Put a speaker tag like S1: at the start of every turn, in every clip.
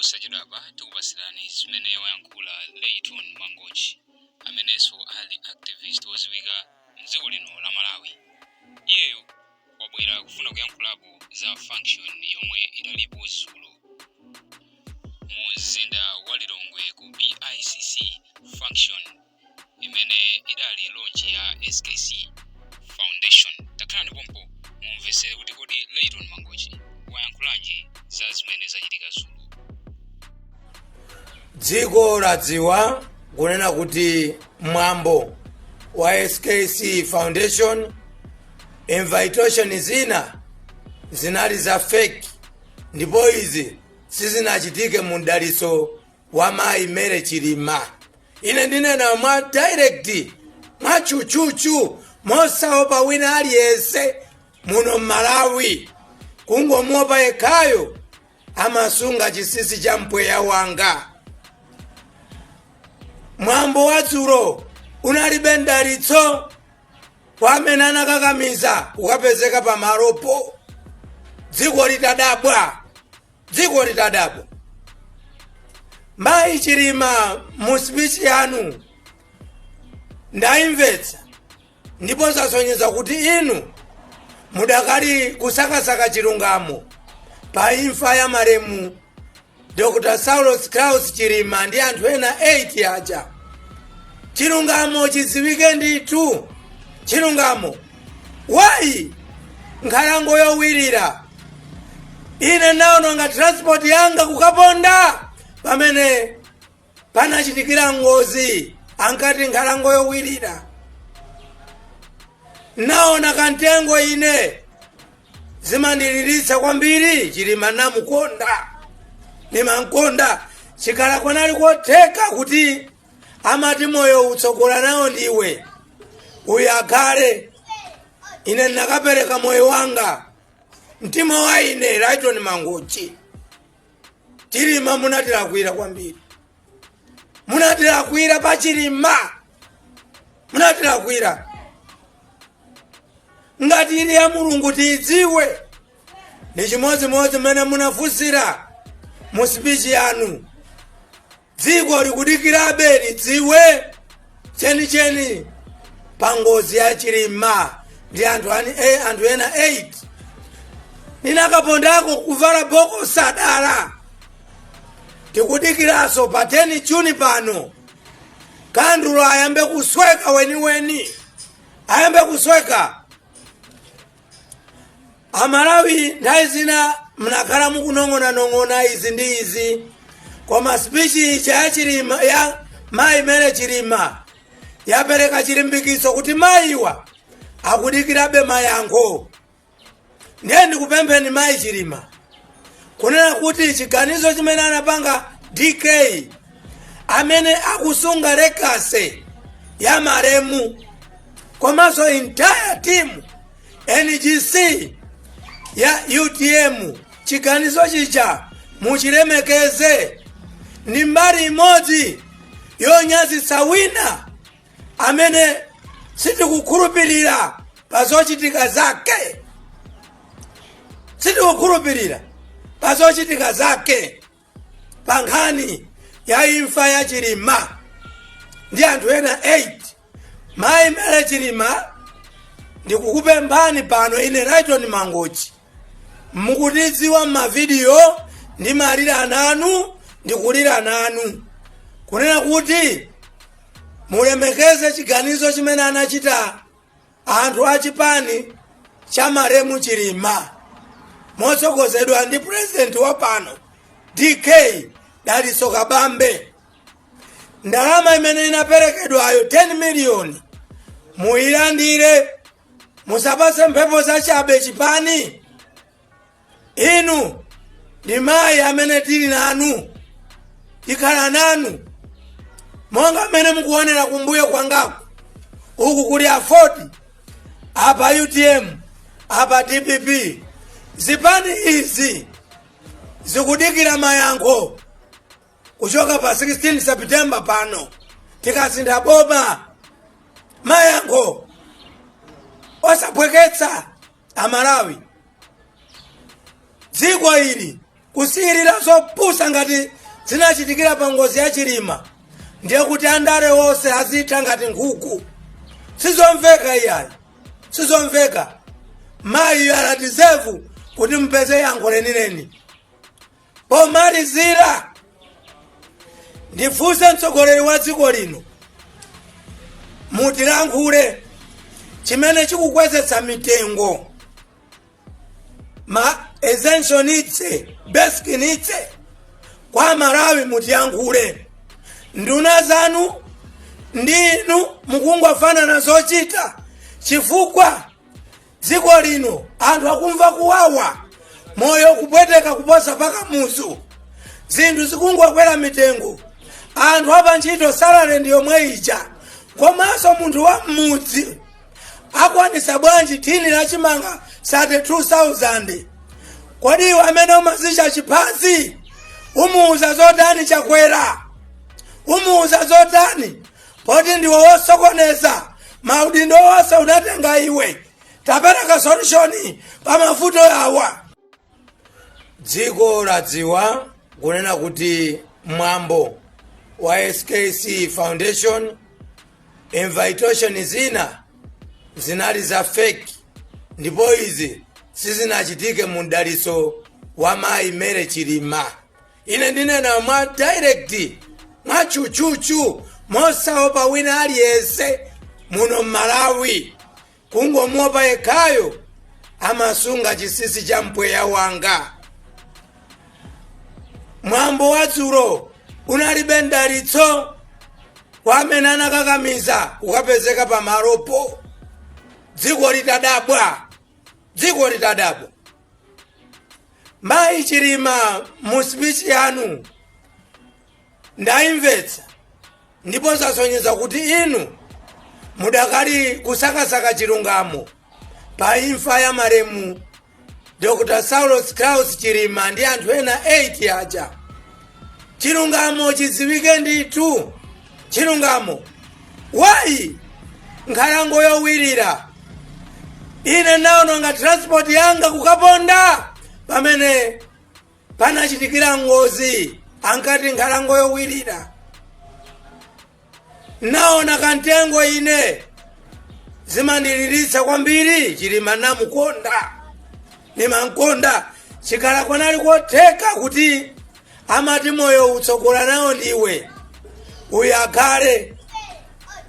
S1: posachedwapa tikupasirani zimene wayankhula Layton Mangochi amenenso ali activist woziwika mdziko lino la Malawi. Iyeyo wabwera kufuna kuyankhulapo za function yomwe idalipo dzulo mu mzinda wa Lilongwe ku BICC function imene idali launch ya SKC Foundation. Takhala pompo mumvesere kuti kodi Layton Mangochi wayankhulanji za zimene zachitika dzulo.
S2: Dziko ladziwa kunena kuti mwambo wa SKC Foundation invitation zina zinali za fake, ndipo izi sizinachitike mu mdaliso wa Mayi Mary Chilima. Ine ndinena mwa direct mwa chuchuchu mosaopa wina aliyense muno Malawi, kungomuopa yekhayo amasunga chisisi cha mpweya wanga. Mwambo wa dzulo unalibe mdalitso wamene anakakamiza ukapezeka pamalopo. Dziko litadabwa. Mayi Chilima mu speech yanu ndaimvetsa, ndipo zasonyeza kuti inu mudakali kusakasaka chilungamo pa imfa ya malemu Dr. Saulos Klaus Chilima ndi anthu ena 8 aja. Chilungamo chidziwike ndithu. Chilungamo wayi nkhalango yowirira. Ine naononga transport yanga kukaponda pamene panachitikira ngozi ankati nkhalango yowirira. Naona kantengo ine zimandiliritsa kwambiri. Chilima namukonda, nimankonda chikala kwanali kotheka kuti amati moyo utsogola nawo ndiwe uyakhale. Ine nakapereka moyo wanga, mtima wa ine Layton Mangochi. Chilima munatilakwira kwambiri, munatilakwira pa Chilima, munatilakwira. Ngati ili ya Mulungu tidziwe. Ni chimodzimodzi mmene munafunsira mu speech yanu. Dziko likudikirabe lidziwe chenicheni pa ngozi ya Chilima ndi anthu ena 8. Ninakapondako kuvala boko sadala. Tikudikiraso pa 10 Juni pano. Kandulo ayambe kusweka weni. Ayambe kusweka. Amalawi nthawi zina mnakhala mukunong'ona izi ndi izi. Koma speech ya Chilima ya Mayi Mary Chilima yapereka chilimbikiso kuti mayiwa akudikirabe mayankho. Ndiye ndikupempheni Mayi Chilima kunena kuti chiganizo chimene anapanga DK amene akusunga legacy ya malemu komanso entire team NGC ya UTM, chiganizo chicha muchilemekeze. Ni mbali imodzi yonyazitsa wina amene sitikukhulupirira pazochitika zake. Sitikukhulupirira pazochitika zake pa nkhani ya imfa ya Chilima ndi anthu ena 8. Mayi Mary Chilima ndikukupemphani pano ine Layton Mangochi, mukutidziwa m'mavidiyo ndi malira nanu ndikulira nanu, kunena kuti mulemekeze chiganizo chimene anachita anthu a chipani cha malemu Chilima motsogozedwa ndi president wa pano DK Daliso Kabambe. Ndalama imene inaperekedwayo 10 miliyoni muyilandire, musapase mphepo zachabe chipani. Inu ndi mayi amene tili nanu, tikhala nanu monga mmene mukuonera kumbuyo kwangako. Uku kuli a 40 apa UTM apa DPP. Zipani izi zikudikira mayankho kuchoka pa 16 September pano tikasintha boma. Mayankho osapweketsa Amalawi. Dziko ili kusiyirira zopusa ngati zinachitikira pa ngozi ya Chilima ndiye kuti andale wonse azitha ngati nkhuku. Sizomveka iyayi, sizomveka. Mayi anadizevu kuti mpeze yankho lenileni. Pomalizira ndifunse mtsogoleri wa dziko lino, mutilankhule chimene chikukwezesa mitengo ma essential needs, basic needs kwa Malawi. Mutiyankhule. Nduna zanu ndinu mukungofanana zochita chifukwa dziko lino anthu akumva kuwawa, moyo kupweteka kuposa paka muzu, zinthu zikungokwera mitengo, anthu apa ntchito salary ndi yomwe ija. Komanso munthu wa mmudzi akwanisa bwanji thini la chimanga 32,000? Kodi iwe amene umazisha chiphazi umuuza zotani chakwera? Umuuza zotani? Poti ndiwe wosokoneza maudindo wonse unatenga iwe. Tapereka solution pa mavuto yawa. Dziko ladziwa kunena kuti mwambo wa SKC Foundation invitation zina zinali za fake, ndipo izi sizinachitike mu mdaliso wa Mayi Mary Chilima. Ine ndinena mwa direct, mwa chuchuchu, mosaopa wina aliyense muno Malawi. Kungomuopa yekhayo amasunga chisisi cha mpweya wanga. Mwambo wa dzulo unalibe mdalitso kwa amene anakakamiza ukapezeka pa malopo. Dziko litadabwa, dziko litadabwa. Mayi Chilima mu speech yanu ndaimvetsa, ndipo zasonyeza kuti inu mudakali kusakasaka chilungamo pa imfa ya maremu Dr. Saulos Klaus Chilima ndi anthu ena 8 aja. Chilungamo chidziwike ndithu. Chilungamo. Why? Nkhalango yowirira. Ine naononga transport yanga kukaponda pamene panachitikira ngozi ankati nkhalango yowirira. Naona kantengo ine zimandiliritsa kwambiri. Chilima namukonda, nimankonda. Chikala kwanali kotheka kuti amati moyo utsogola nawo ndiwe uyakhale.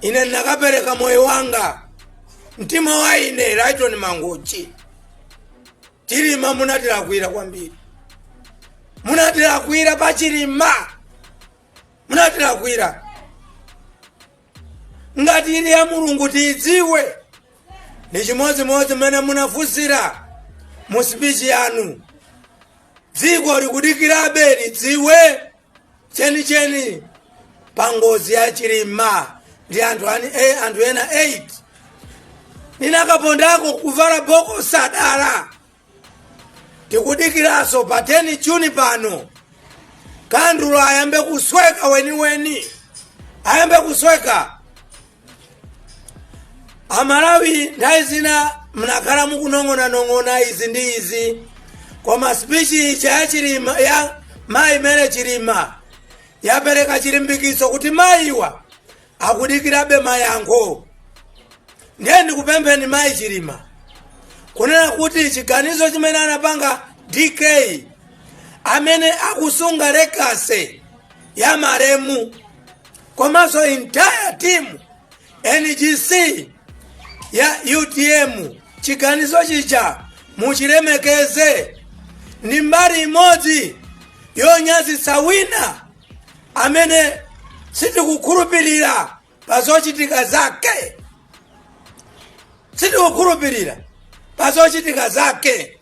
S2: Ine nakapereka moyo wanga, mtima wa ine Lighton Mangochi. Chilima munatilakwira kwambiri, munatilakwira pa Chilima, munatilakwira. Ngati ili ya Mulungu tiidziwe. Ni chimodzimodzi mmene munafunsira mu speech yanu. Dziko likudikirabe lidziwe chenicheni pa ngozi ya Chilima ndi anthu ena 8. Ninakapondako kuvala boko sadala. Tikudikiraso pa 10 Juni pano Kandulu ayambe kusweka weni. Ayambe kusweka. Amalawi nthawi zina mnakhala mukunong'ona izi ndi izi. Koma speech ya Chilima ya Mayi Mary Chilima yapereka chilimbikiso kuti mayiwa akudikirabe mayankho. Ndiye ndikupempheni Mayi Chilima kunena kuti chiganizo chimene anapanga DK amene akusunga legacy ya maremu komanso entire team NGC ya UTM, chiganizo chicha muchilemekeze. Ni mbali imodzi yonyazitsa wina amene sitikukhulupirira pazochitika zake. Sitikukhulupirira pazochitika zake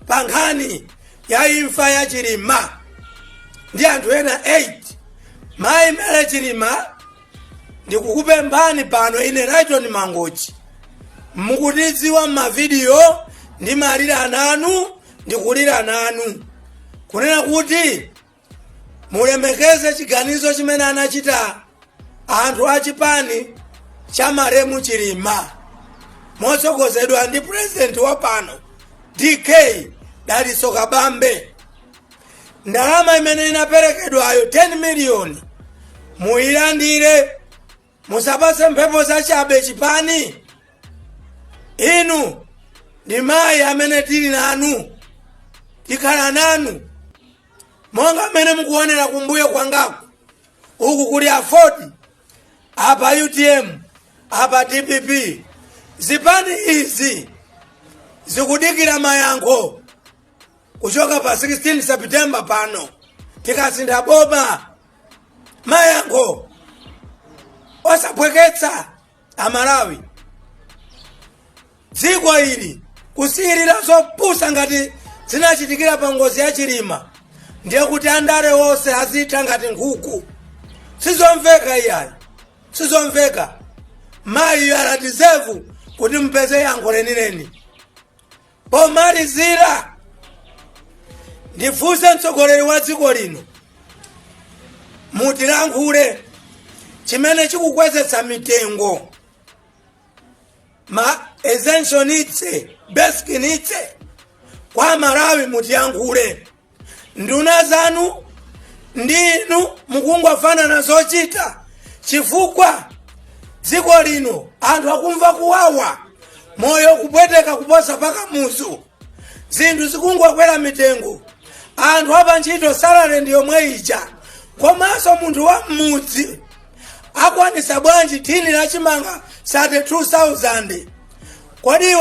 S2: pa nkhani ya imfa ya Chilima ndi anthu ena 8. Mayi Mary Chilima ndikukupemphani pano ine Lighton Mangochi, mukutidziwa m'mavidiyo ndi malira nanu ndikulira nanu kunena kuti mulemekeze chiganizo chimene anachita anthu achipani cha maremu Chilima motsogozedwa ndi president wa pano DK Daliso Kabambe. ndalama imene inaperekedwayo 10 miliyoni muilandire, musapase mphepo zachabe chipani. Inu ndi mayi amene tili nanu, tikhala nanu, monga amene mukuonera kumbuyo kwangaku. Uku kuli afodi, apa UTM, apa DPP. Zipani izi zikudikira mayankho kuchoka pa 16 September pano, tikasintha boma. Mayankho osapweketsa Amalawi. Dziko ili kusiyirira zopusa ngati zinachitikira pa ngozi ya Chilima, ndiye kuti andale wonse azitha ngati nkhuku. Sizomveka iyayi, sizomveka. Mayi anadizevu kuti mpeze yankho lenileni. Pomalizira ndifunse mtsogoleri wa dziko lino, mutilankhule chimene chikukwezetsa mitengo, ma essential needs, basic needs kwa Malawi. Mutiyankhule. Nduna zanu ndinu mukungofanana zochita, chifukwa dziko lino anthu akumva kuwawa, moyo kupweteka kuposa paka muzu, zinthu zikungokwera mitengo. Anthu apa ntchito salary ndi yomwe ija, komanso munthu wa mudzi akwanisa bwanji thini la chimanga 32,000? Kodi